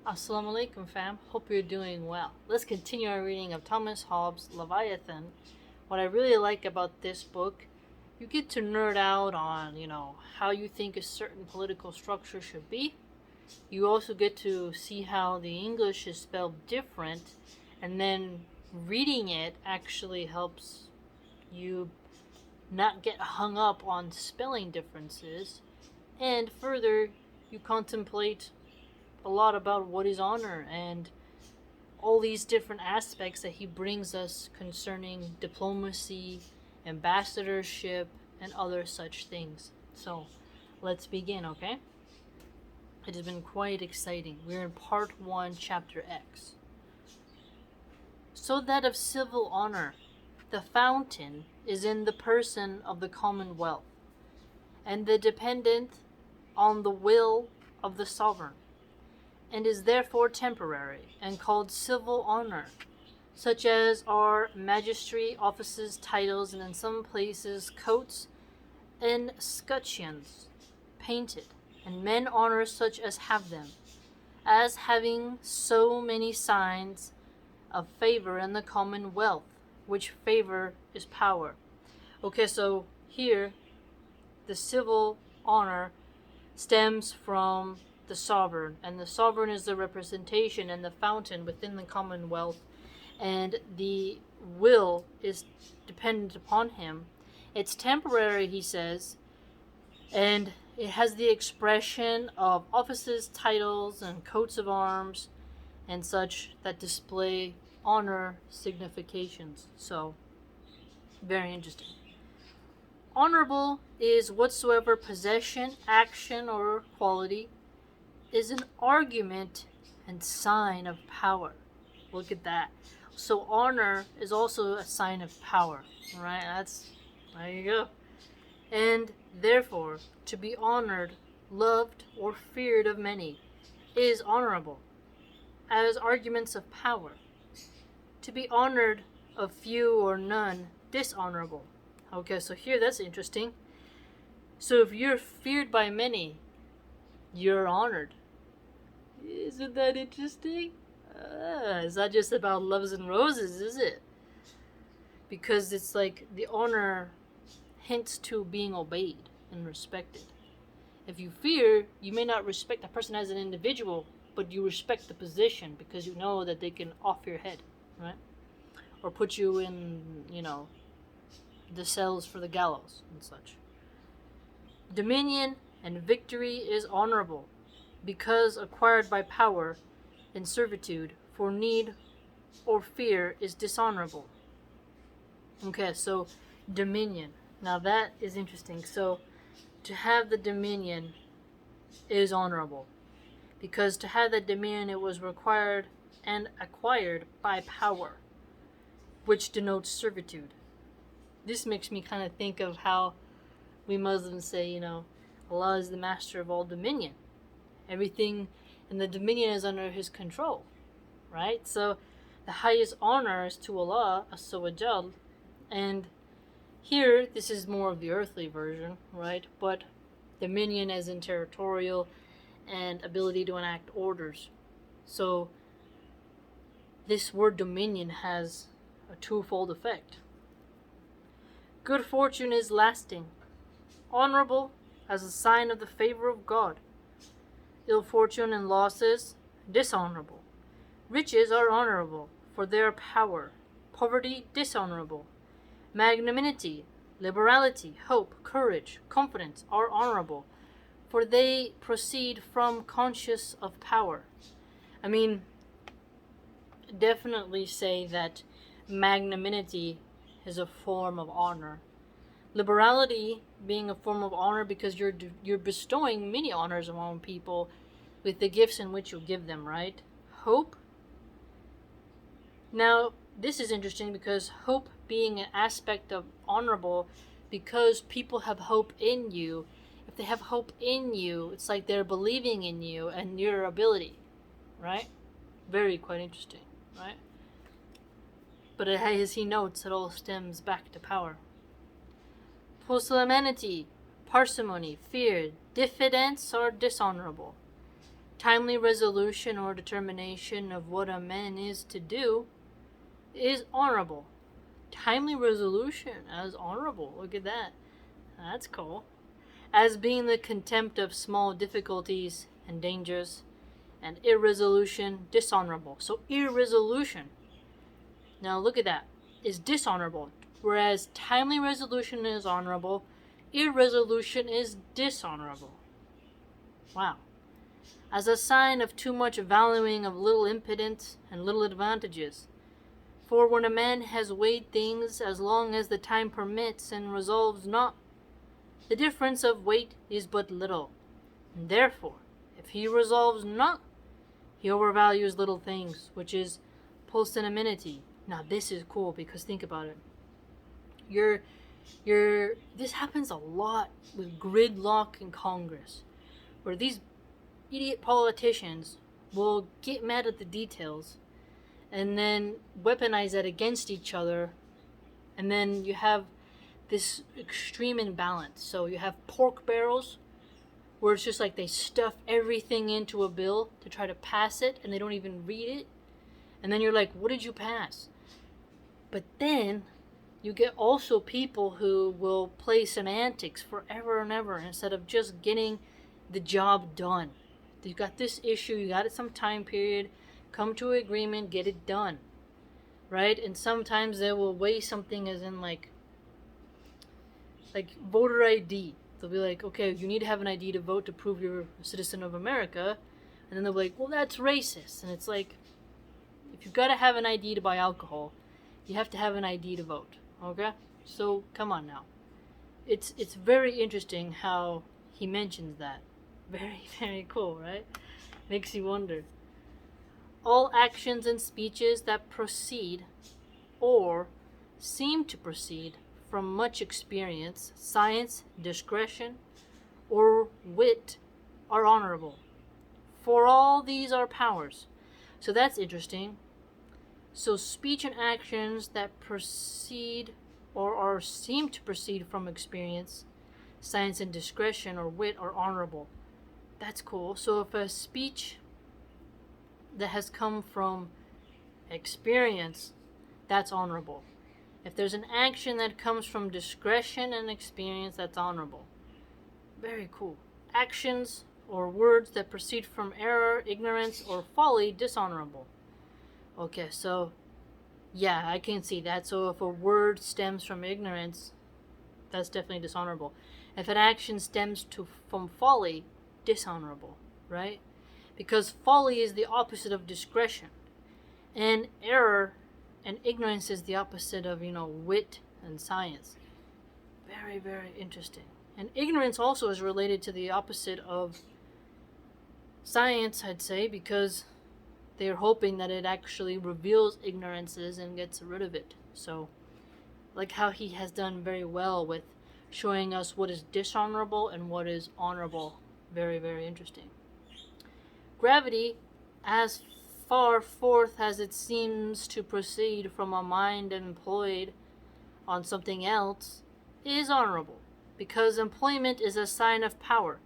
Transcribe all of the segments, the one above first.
Assalamu alaikum, fam. Hope you're doing well. Let's continue our reading of Thomas Hobbes' Leviathan. What I really like about this book, you get to nerd out on, how you think a certain political structure should be. You also get to see how the English is spelled different, and then reading it actually helps you not get hung up on spelling differences. And further, you contemplate a lot about what is honor and all these different aspects that he brings us concerning diplomacy, ambassadorship, and other such things. So, let's begin, okay? It has been quite exciting. We're in part 1, chapter X. So that of civil honor, the fountain is in the person of the commonwealth, and the dependent on the will of the sovereign, and is therefore temporary, and called civil honor, such as are magistracy, offices, titles, and in some places coats and scutcheons painted, and men honor such as have them, as having so many signs of favor in the commonwealth, which favor is power. Okay, so here the civil honor stems from the sovereign, and the sovereign is the representation and the fountain within the commonwealth, and the will is dependent upon him. It's temporary, he says, and it has the expression of offices, titles, and coats of arms and such that display honor significations. So, very interesting. Honorable is whatsoever possession, action, or quality is an argument and sign of power. Look at that. So honor is also a sign of power, right? There you go. And therefore, to be honored, loved, or feared of many is honorable, as arguments of power. To be honored of few or none, dishonorable. Okay, so here that's interesting. So if you're feared by many, you're honored. Isn't that interesting? It's not just about loves and roses, is it? Because it's like the honor hints to being obeyed and respected. If you fear, you may not respect the person as an individual, but you respect the position because you know that they can off your head, right? Or put you in, the cells for the gallows and such. Dominion and victory is honorable, because acquired by power and servitude for need or fear is dishonorable. Okay, so dominion. Now that is interesting. So to have the dominion is honorable, because to have that dominion it was required and acquired by power, which denotes servitude. This makes me kind of think of how we Muslims say, Allah is the master of all dominion. Everything in the dominion is under his control, right? So the highest honor is to Allah, Azza wa Jal, and here this is more of the earthly version, right? But dominion as in territorial and ability to enact orders. So this word dominion has a twofold effect. Good fortune is lasting, honorable as a sign of the favor of God. Ill fortune and losses, dishonorable. Riches are honorable, for their power. Poverty, dishonorable. Magnanimity, liberality, hope, courage, confidence are honorable, for they proceed from conscious of power. I mean, definitely say that magnanimity is a form of honor. Liberality being a form of honor because you're bestowing many honors among people with the gifts in which you give them, right? Hope. Now, this is interesting because hope being an aspect of honorable, because people have hope in you. If they have hope in you, it's like they're believing in you and your ability, right? Very quite interesting, right? But as he notes, it all stems back to power. Pusillanimity, parsimony, fear, diffidence are dishonorable. timely resolution or determination of what a man is to do is honorable. Timely resolution as honorable. Look at that. That's cool. As being the contempt of small difficulties and dangers, and irresolution dishonorable. So irresolution, now look at that, is dishonorable. Whereas timely resolution is honorable, irresolution is dishonorable. Wow. As a sign of too much valuing of little impotence and little advantages. For when a man has weighed things as long as the time permits and resolves not, the difference of weight is but little. And therefore, if he resolves not, he overvalues little things, which is pusillanimity. Now this is cool because think about it. This happens a lot with gridlock in Congress, where these idiot politicians will get mad at the details and then weaponize that against each other, and then you have this extreme imbalance. So you have pork barrels where it's just like they stuff everything into a bill to try to pass it and they don't even read it, and then you're like, what did you pass? But then you get also people who will play semantics forever and ever instead of just getting the job done. You got this issue, you got it some time period, come to an agreement, get it done, right? And sometimes they will weigh something as in like voter ID. They'll be like, okay, you need to have an ID to vote to prove you're a citizen of America. And then they'll be like, well, that's racist. And it's like, if you've got to have an ID to buy alcohol, you have to have an ID to vote, okay? So, come on now. It's very interesting how he mentions that. Very, very cool, right? Makes you wonder. All actions and speeches that proceed or seem to proceed from much experience, science, discretion, or wit are honorable. For all these are powers. So that's interesting. So speech and actions that proceed or seem to proceed from experience, science, and discretion, or wit are honorable. That's cool. So if a speech that has come from experience, that's honorable. If there's an action that comes from discretion and experience, that's honorable. Very cool. Actions or words that proceed from error, ignorance, or folly, dishonorable. Okay, so yeah, I can see that. So if a word stems from ignorance, that's definitely dishonorable. If an action stems from folly, dishonorable, right? Because folly is the opposite of discretion, and error and ignorance is the opposite of, wit and science. Very, very interesting. And ignorance also is related to the opposite of science, I'd say, because they're hoping that it actually reveals ignorances and gets rid of it. So, like how he has done very well with showing us what is dishonorable and what is honorable. Very, very interesting. Gravity, as far forth as it seems to proceed from a mind employed on something else, is honorable, because employment is a sign of power.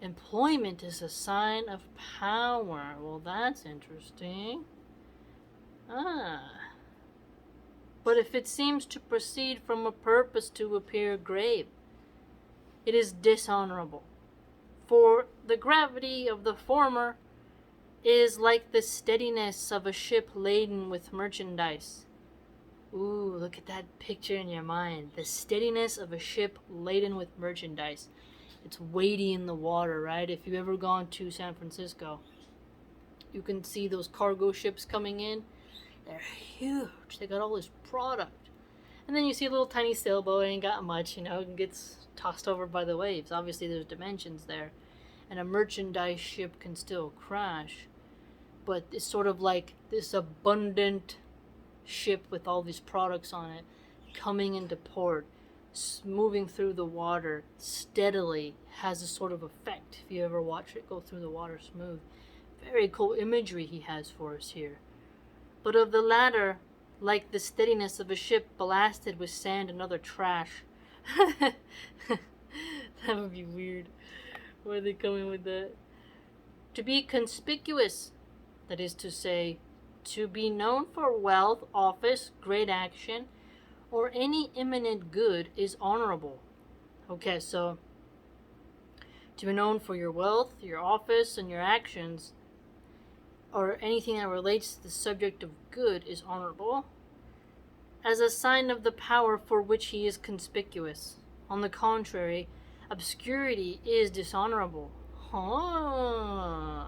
Employment is a sign of power. Well, that's interesting. But if it seems to proceed from a purpose to appear grave, it is dishonorable. For the gravity of the former is like the steadiness of a ship laden with merchandise. Ooh, look at that picture in your mind. The steadiness of a ship laden with merchandise. It's weighty in the water, right? If you've ever gone to San Francisco, you can see those cargo ships coming in. They're huge. They got all this product. And then you see a little tiny sailboat, ain't got much, it gets tossed over by the waves. Obviously, there's dimensions there. And a merchandise ship can still crash. But it's sort of like this abundant ship with all these products on it coming into port, moving through the water steadily, has a sort of effect if you ever watch it go through the water smooth. Very cool imagery he has for us here. But of the latter, like the steadiness of a ship blasted with sand and other trash. That would be weird. Where are they coming with that? To be conspicuous, that is to say, to be known for wealth, office, great action, or any imminent good is honorable. Okay, so to be known for your wealth, your office, and your actions, or anything that relates to the subject of good is honorable, as a sign of the power for which he is conspicuous. On the contrary, obscurity is dishonorable. Oh,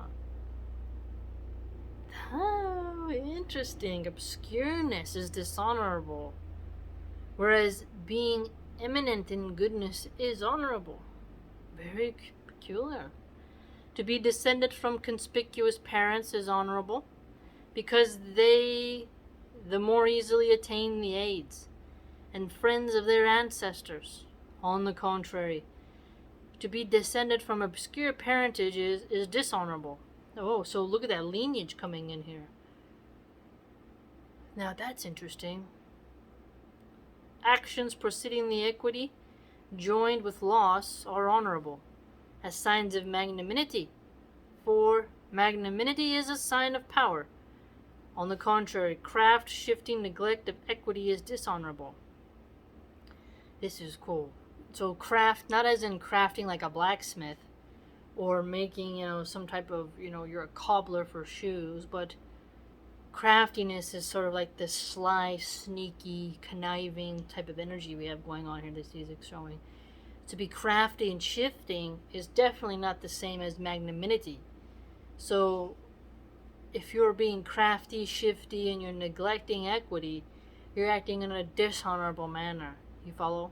interesting. Obscureness is dishonorable, whereas being eminent in goodness is honorable. Very peculiar. To be descended from conspicuous parents is honorable, because they the more easily attain the aids and friends of their ancestors. On the contrary, to be descended from obscure parentage is dishonorable. Oh, so look at that lineage coming in here. Now that's interesting. Actions preceding the equity, joined with loss, are honorable, as signs of magnanimity, for magnanimity is a sign of power. On the contrary, craft, shifting, neglect of equity is dishonorable. This is cool. So craft, not as in crafting like a blacksmith, or making, some type of, you're a cobbler for shoes, but craftiness is sort of like this sly, sneaky, conniving type of energy we have going on here, this is showing. To be crafty and shifting is definitely not the same as magnanimity. So if you're being crafty, shifty, and you're neglecting equity, you're acting in a dishonorable manner. You follow?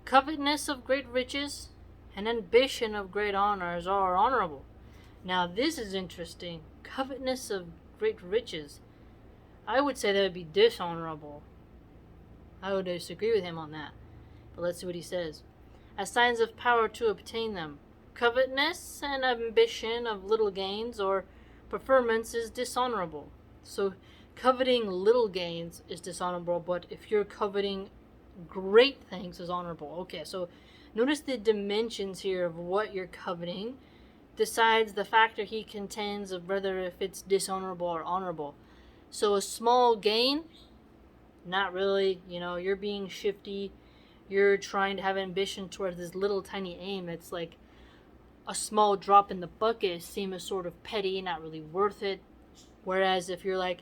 Covetousness of great riches and ambition of great honors are honorable. Now this is interesting. Covetousness of great riches. I would say that would be dishonorable. I would disagree with him on that. But let's see what he says. As signs of power to obtain them. Covetousness and ambition of little gains or preferments is dishonorable. So coveting little gains is dishonorable, but if you're coveting great things is honorable. Okay, so notice the dimensions here of what you're coveting decides the factor he contends of whether if it's dishonorable or honorable. So a small gain, not really, you're being shifty, you're trying to have ambition towards this little tiny aim that's like a small drop in the bucket, seem as sort of petty, not really worth it. Whereas if you're like,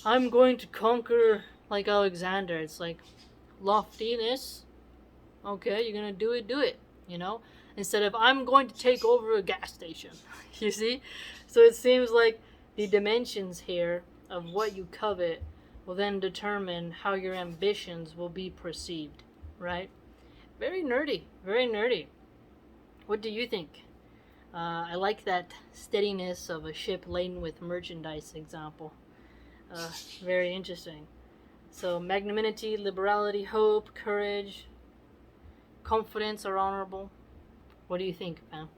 I'm going to conquer like Alexander, it's like loftiness. Okay, you're gonna do it, instead of I'm going to take over a gas station. You see? So it seems like the dimensions here of what you covet will then determine how your ambitions will be perceived, right? Very nerdy, very nerdy. What do you think? I like that steadiness of a ship laden with merchandise example. Very interesting. So magnanimity, liberality, hope, courage, confidence are honorable. What do you think, man?